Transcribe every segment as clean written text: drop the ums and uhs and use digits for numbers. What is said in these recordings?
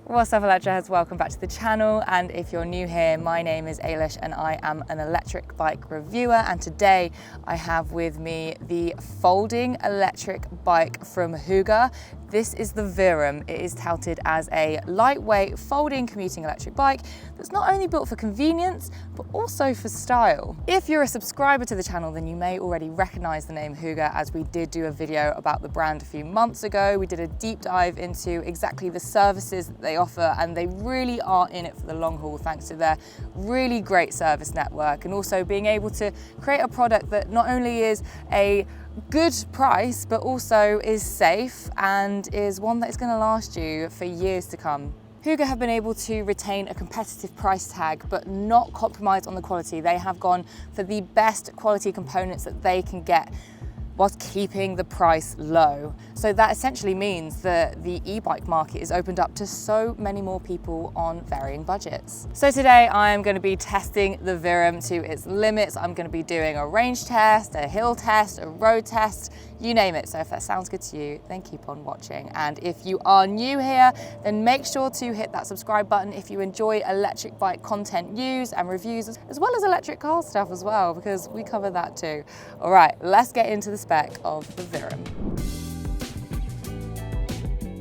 What's up, Electroheads? Welcome back to the channel, and if you're new here, my name is Ailish and I am an electric bike reviewer, and today I have with me the folding electric bike from Hygge. This is the Verum. It is touted as a lightweight folding commuting electric bike that's not only built for convenience but also for style. If you're a subscriber to the channel, then you may already recognize the name Hygge, as we did do a video about the brand a few months ago. We did a deep dive into exactly the services that they offer, and they really are in it for the long haul thanks to their really great service network, and also being able to create a product that not only is a good price but also is safe and is one that is going to last you for years to come. Hygge have been able to retain a competitive price tag but not compromise on the quality. They have gone for the best quality components that they can get whilst keeping the price low. So that essentially means that the e-bike market is opened up to so many more people on varying budgets. So today I am going to be testing the Verum to its limits. I'm going to be doing a range test, a hill test, a road test, you name it. So if that sounds good to you, then keep on watching. And if you are new here, then make sure to hit that subscribe button if you enjoy electric bike content, news and reviews, as well as electric car stuff as well, because we cover that too. All right, let's get into the spec of the Verum.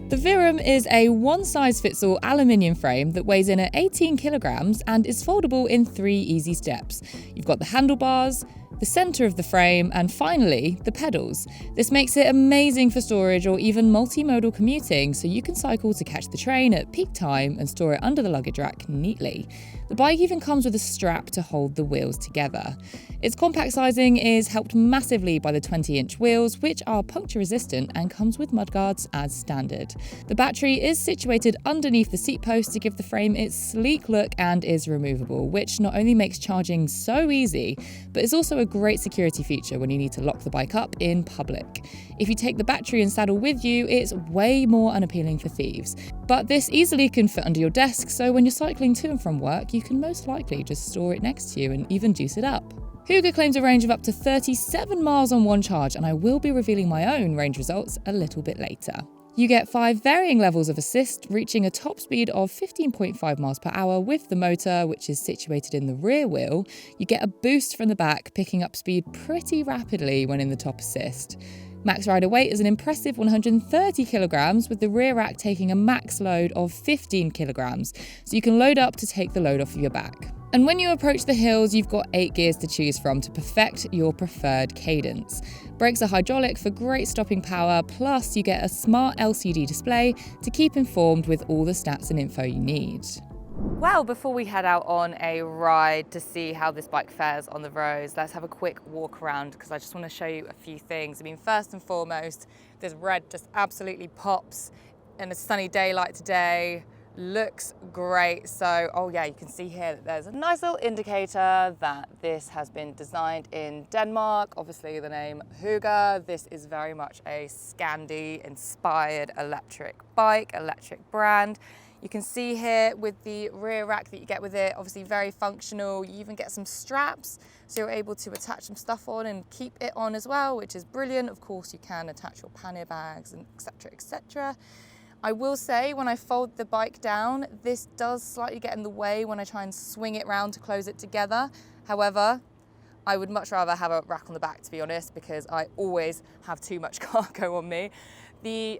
The Verum is a one-size-fits-all aluminium frame that weighs in at 18 kilograms and is foldable in 3 easy steps. You've got the handlebars, the centre of the frame, and finally, the pedals. This makes it amazing for storage or even multimodal commuting, so you can cycle to catch the train at peak time and store it under the luggage rack neatly. The bike even comes with a strap to hold the wheels together. Its compact sizing is helped massively by the 20-inch wheels, which are puncture resistant and comes with mudguards as standard. The battery is situated underneath the seat post to give the frame its sleek look and is removable, which not only makes charging so easy, but is also a great security feature when you need to lock the bike up in public. If you take the battery and saddle with you, it's way more unappealing for thieves. But this easily can fit under your desk, so when you're cycling to and from work, you can most likely just store it next to you and even juice it up. Hygge claims a range of up to 37 miles on one charge, and I will be revealing my own range results a little bit later. You get 5 varying levels of assist, reaching a top speed of 15.5 miles per hour with the motor, which is situated in the rear wheel. You get a boost from the back, picking up speed pretty rapidly when in the top assist. Max rider weight is an impressive 130 kilograms, with the rear rack taking a max load of 15 kilograms, so you can load up to take the load off of your back. And when you approach the hills, you've got 8 gears to choose from to perfect your preferred cadence. Brakes are hydraulic for great stopping power, plus you get a smart LCD display to keep informed with all the stats and info you need. Well, before we head out on a ride to see how this bike fares on the roads, let's have a quick walk around, because I just want to show you a few things. I mean, first and foremost, this red just absolutely pops in a sunny day like today. Looks great. So, oh yeah, you can see here that there's a nice little indicator that this has been designed in Denmark. Obviously the name Hygge. This is very much a Scandi inspired electric bike, electric brand. You can see here with the rear rack that you get with it, obviously very functional. You even get some straps, so you're able to attach some stuff on and keep it on as well, which is brilliant. Of course, you can attach your pannier bags and etc, etc. I will say, when I fold the bike down, this does slightly get in the way when I try and swing it round to close it together. However, I would much rather have a rack on the back, to be honest, because I always have too much cargo on me. The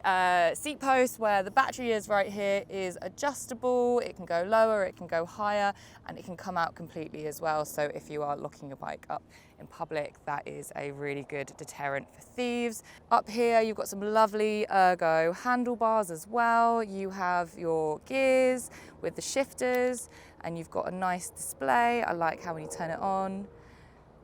seat post where the battery is right here is adjustable. It can go lower, it can go higher, and it can come out completely as well. So if you are locking your bike up in public, that is a really good deterrent for thieves. Up here, you've got some lovely ergo handlebars as well. You have your gears with the shifters, and you've got a nice display. I like how when you turn it on,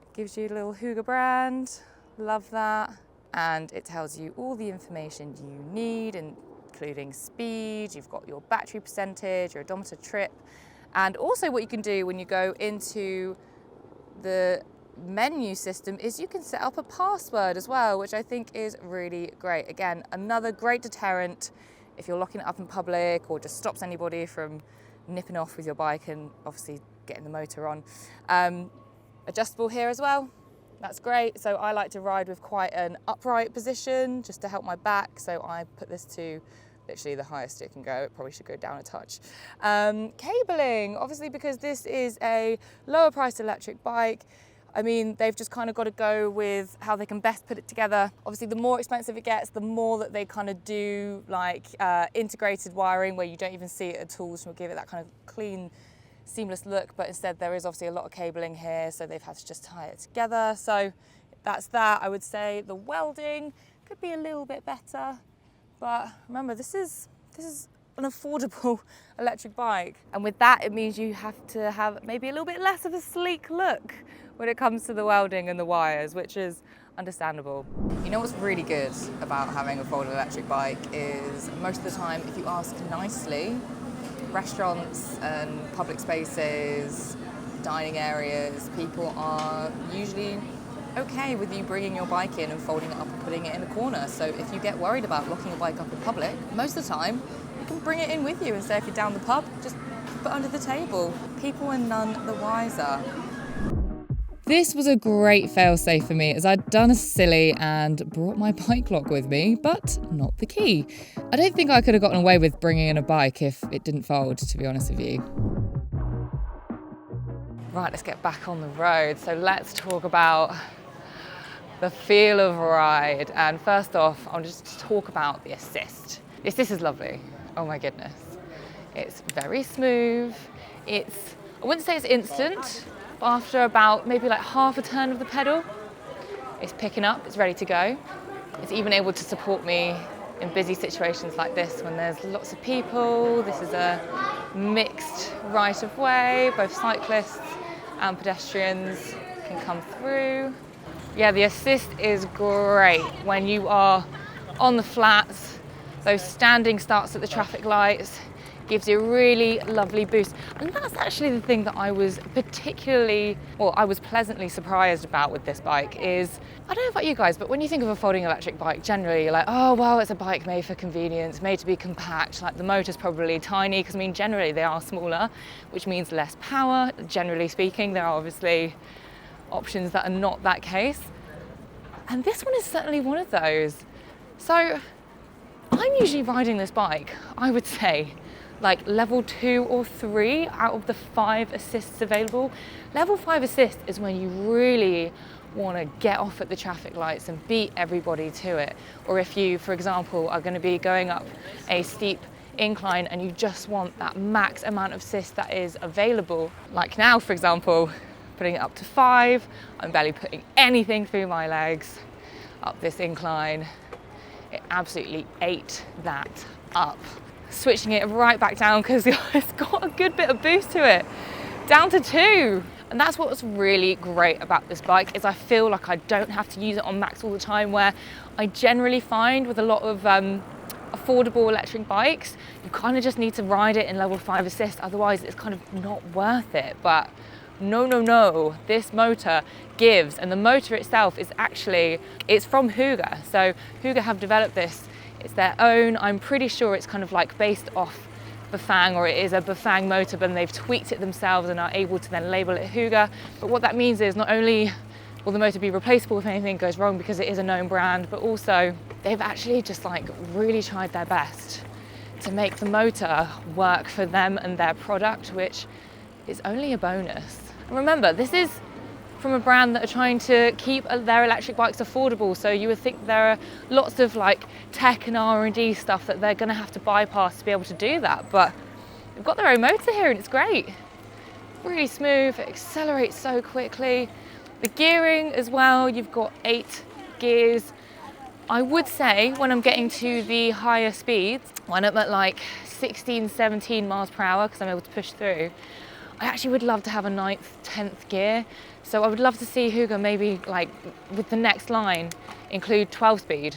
it gives you a little Hygge brand. Love that. And it tells you all the information you need, including speed. You've got your battery percentage, your odometer trip, and also what you can do when you go into the menu system is you can set up a password as well, which I think is really great. Again, another great deterrent if you're locking it up in public or just stops anybody from nipping off with your bike and obviously getting the motor on. Adjustable here as well. That's great. So I like to ride with quite an upright position just to help my back. So I put this to literally the highest it can go. It probably should go down a touch. Cabling, obviously, because this is a lower priced electric bike, I mean, they've just kind of got to go with how they can best put it together. Obviously, the more expensive it gets, the more that they kind of do like integrated wiring where you don't even see it at all, which will give it that kind of clean, seamless look. But instead, there is obviously a lot of cabling here, so they've had to just tie it together. So that's that. I would say the welding could be a little bit better, but remember, this is an affordable electric bike. And with that, it means you have to have maybe a little bit less of a sleek look when it comes to the welding and the wires, which is understandable. You know what's really good about having a folded electric bike is most of the time, if you ask nicely, restaurants and public spaces, dining areas, people are usually okay with you bringing your bike in and folding it up and putting it in a corner. So if you get worried about locking your bike up in public, most of the time you can bring it in with you and say if you're down the pub, just put it under the table. People are none the wiser. This was a great fail-safe for me as I'd done a silly and brought my bike lock with me, but not the key. I don't think I could have gotten away with bringing in a bike if it didn't fold, to be honest with you. Right, let's get back on the road. So let's talk about the feel of ride. And first off, I'll just talk about the assist. The assist is lovely. Oh my goodness. It's very smooth. I wouldn't say it's instant, but after about maybe like half a turn of the pedal, it's picking up, it's ready to go. It's even able to support me in busy situations like this when there's lots of people. This is a mixed right of way, both cyclists and pedestrians can come through. Yeah, the assist is great when you are on the flats, those standing starts at the traffic lights, gives you a really lovely boost. And that's actually the thing that I was pleasantly surprised about with this bike is, I don't know about you guys, but when you think of a folding electric bike, generally you're like, oh, well, it's a bike made for convenience, made to be compact, like the motor's probably tiny, because I mean, generally they are smaller, which means less power. Generally speaking, there are obviously options that are not that case. And this one is certainly one of those. So I'm usually riding this bike, I would say, like level 2 or 3 out of the 5 assists available. Level 5 assist is when you really want to get off at the traffic lights and beat everybody to it. Or if you, for example, are going to be going up a steep incline and you just want that max amount of assist that is available. Like now, for example, putting it up to 5, I'm barely putting anything through my legs up this incline. It absolutely ate that up. Switching it right back down because it's got a good bit of boost to it, down to 2. And that's what's really great about this bike is I feel like I don't have to use it on max all the time, where I generally find with a lot of affordable electric bikes, you kind of just need to ride it in level 5 assist, otherwise it's kind of not worth it. But no, this motor gives, and the motor itself is actually, it's from Hygge. So Hygge have developed this. It's their own. I'm pretty sure it's kind of like based off Bafang, or it is a Bafang motor, but they've tweaked it themselves and are able to then label it Hygge. But what that means is not only will the motor be replaceable if anything goes wrong because it is a known brand, but also they've actually just like really tried their best to make the motor work for them and their product, which is only a bonus. And remember, this is from a brand that are trying to keep their electric bikes affordable, so you would think there are lots of like tech and R&D stuff that they're going to have to bypass to be able to do that, but they've got their own motor here and it's great. Really smooth, it accelerates so quickly. The gearing as well, you've got 8 gears. I would say when I'm getting to the higher speeds, when I'm at like 16, 17 miles per hour, because I'm able to push through, I actually would love to have a 9th, 10th gear. So I would love to see Hygge maybe like with the next line include 12 speed,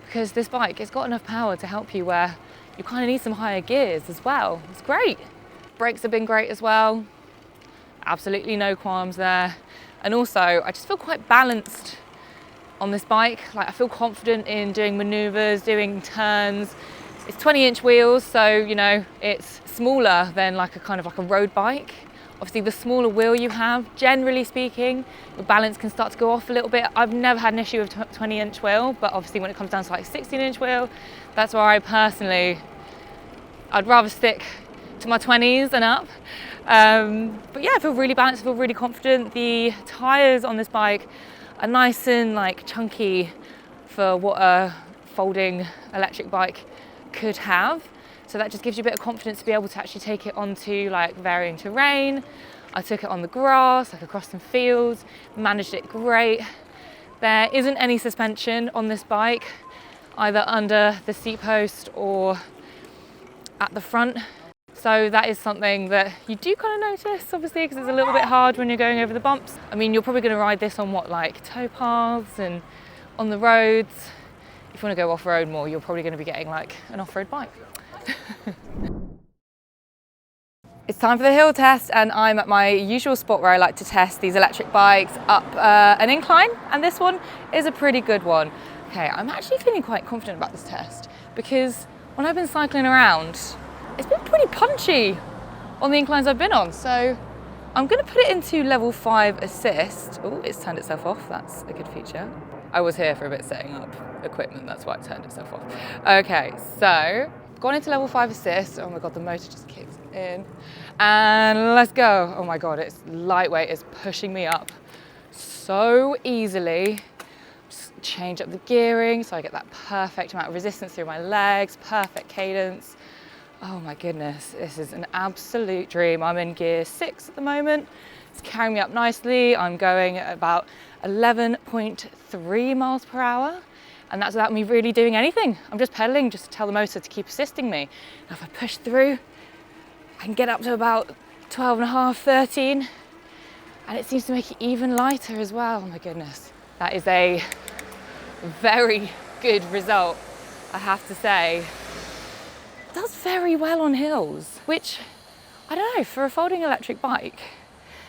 because this bike, it's got enough power to help you where you kind of need some higher gears as well. It's great. Brakes have been great as well. Absolutely no qualms there. And also I just feel quite balanced on this bike. Like I feel confident in doing maneuvers, doing turns. It's 20-inch wheels, so you know, it's smaller than like a kind of like a road bike. Obviously the smaller wheel you have, generally speaking, your balance can start to go off a little bit. I've never had an issue with 20-inch wheel, but obviously when it comes down to like 16-inch wheel, that's where I'd rather stick to my 20s and up. But yeah, I feel really balanced, I feel really confident. The tyres on this bike are nice and like chunky for what a folding electric bike could have. So that just gives you a bit of confidence to be able to actually take it onto like varying terrain. I took it on the grass, like across some fields, managed it great. There isn't any suspension on this bike, either under the seat post or at the front. So that is something that you do kind of notice, obviously, because it's a little bit hard when you're going over the bumps. I mean, you're probably going to ride this on like towpaths and on the roads. If you want to go off-road more, you're probably going to be getting like an off-road bike. It's time for the hill test, and I'm at my usual spot where I like to test these electric bikes up an incline, and this one is a pretty good one. Okay, I'm actually feeling quite confident about this test because when I've been cycling around, it's been pretty punchy on the inclines I've been on, so I'm going to put it into level 5 assist. Oh, it's turned itself off, that's a good feature. I was here for a bit setting up equipment, that's why it turned itself off. Okay, so gone into level 5 assist. Oh my God, the motor just kicked in. And let's go. Oh my God, it's lightweight, it's pushing me up so easily. Just change up the gearing so I get that perfect amount of resistance through my legs, perfect cadence. Oh my goodness, this is an absolute dream. I'm in gear 6 at the moment. It's carrying me up nicely. I'm going at about 11.3 miles per hour. And that's without me really doing anything. I'm just pedaling just to tell the motor to keep assisting me. Now if I push through, I can get up to about 12.5, 13. And it seems to make it even lighter as well. Oh my goodness. That is a very good result, I have to say. It does very well on hills, which, I don't know, for a folding electric bike,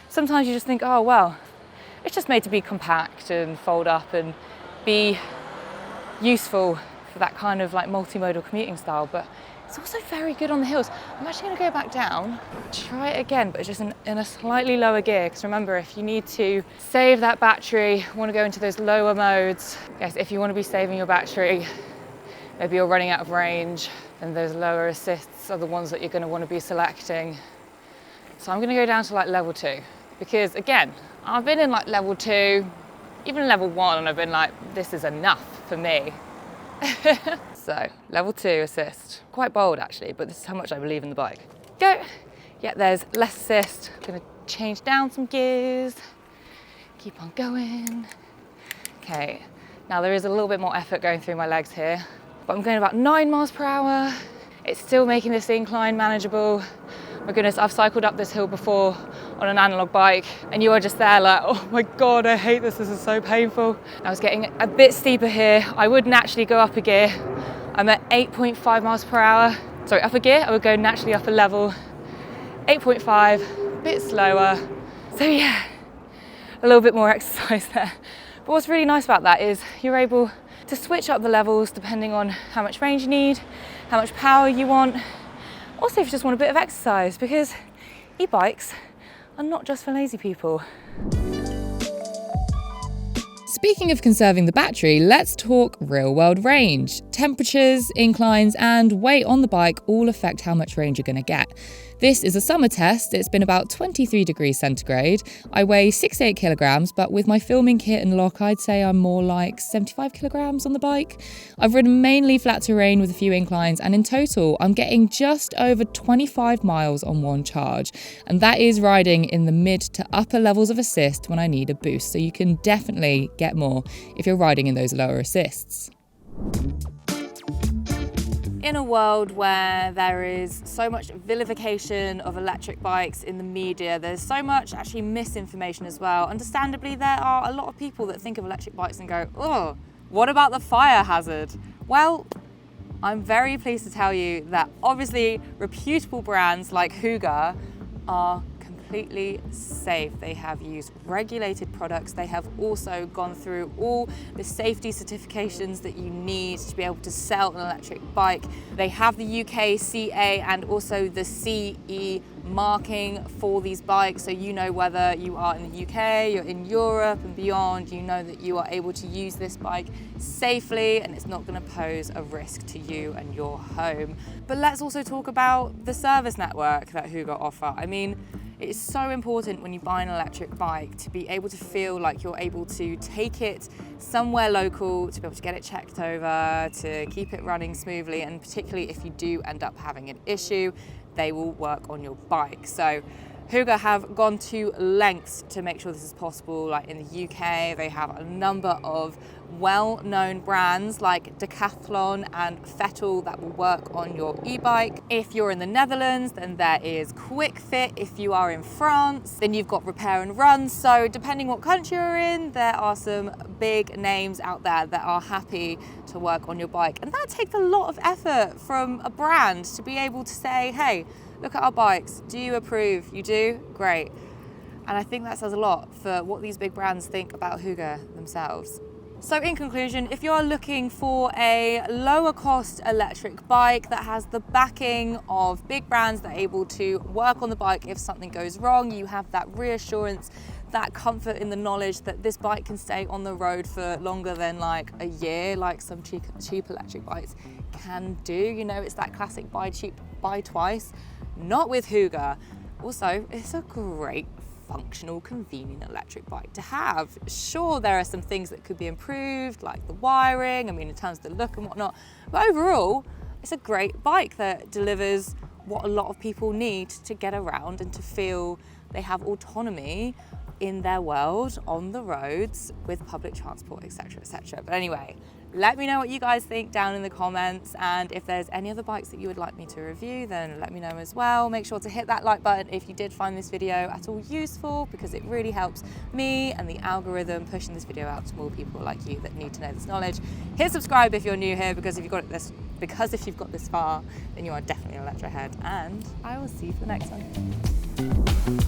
sometimes you just think, oh well, it's just made to be compact and fold up and be useful for that kind of like multimodal commuting style, but it's also very good on the hills. I'm actually going to go back down, try it again, but just in a slightly lower gear, because remember, if you need to save that battery, want to go into those lower modes, yes, if you want to be saving your battery, maybe you're running out of range, then those lower assists are the ones that you're going to want to be selecting. So I'm going to go down to like level 2, because again, I've been in like level 2, even level 1, and I've been like, this is enough for me. So, level 2 assist. Quite bold actually, but this is how much I believe in the bike. Go! Yeah, there's less assist. I'm gonna change down some gears. Keep on going. Okay, now there is a little bit more effort going through my legs here, but I'm going about 9 miles per hour. It's still making this incline manageable. My goodness, I've cycled up this hill before on an analog bike, and you are just there like, oh my God, I hate this is so painful. I was getting a bit steeper here. I would naturally go up a gear. I'm at 8.5 miles per hour. Sorry, up a gear, I would go naturally up a level. 8.5, a bit slower. So yeah, a little bit more exercise there. But what's really nice about that is you're able to switch up the levels depending on how much range you need, how much power you want. Also, if you just want a bit of exercise, because e-bikes are not just for lazy people. Speaking of conserving the battery, let's talk real-world range. Temperatures, inclines, and weight on the bike all affect how much range you're going to get. This is a summer test. It's been about 23 degrees centigrade. I weigh 68 kilograms, but with my filming kit and lock, I'd say I'm more like 75 kilograms on the bike. I've ridden mainly flat terrain with a few inclines, and in total, I'm getting just over 25 miles on one charge. And that is riding in the mid to upper levels of assist when I need a boost. So you can definitely get more if you're riding in those lower assists. In a world where there is so much vilification of electric bikes in the media, there's so much actually misinformation as well. Understandably, there are a lot of people that think of electric bikes and go, oh, what about the fire hazard? Well, I'm very pleased to tell you that obviously reputable brands like Hygge are completely safe. They have used regulated products. They have also gone through all the safety certifications that you need to be able to sell an electric bike. They have the UK CA and also the CE marking for these bikes, so you know whether you are in the UK, you're in Europe and beyond, you know that you are able to use this bike safely and it's not going to pose a risk to you and your home. But let's also talk about the service network that Hygge offer. I mean, it is so important when you buy an electric bike to be able to feel like you're able to take it somewhere local, to be able to get it checked over, to keep it running smoothly, and particularly if you do end up having an issue, they will work on your bike. So Hygge have gone to lengths to make sure this is possible. Like in the UK, they have a number of well-known brands like Decathlon and Vettel that will work on your e-bike. If you're in the Netherlands, then there is Quick Fit. If you are in France, then you've got Repair and Run. So depending what country you're in, there are some big names out there that are happy to work on your bike. And that takes a lot of effort from a brand to be able to say, hey, look at our bikes. Do you approve? You do? Great. And I think that says a lot for what these big brands think about Hygge themselves. So in conclusion, if you're looking for a lower cost electric bike that has the backing of big brands that are able to work on the bike if something goes wrong, you have that reassurance, that comfort in the knowledge that this bike can stay on the road for longer than like a year, like some cheap electric bikes can do. You know, it's that classic buy cheap, buy twice. Not with Hygge. Also, it's a great functional, convenient electric bike to have. Sure, there are some things that could be improved, like the wiring, I mean, in terms of the look and whatnot, but overall, it's a great bike that delivers what a lot of people need to get around and to feel they have autonomy in their world, on the roads, with public transport, etc., etc. But anyway, let me know what you guys think down in the comments, and if there's any other bikes that you would like me to review, then let me know as well. Make sure to hit that like button if you did find this video at all useful, because it really helps me and the algorithm pushing this video out to more people like you that need to know this knowledge. Hit subscribe if you're new here, because if you've got this far, then you are definitely an Electrohead, and I will see you for the next one.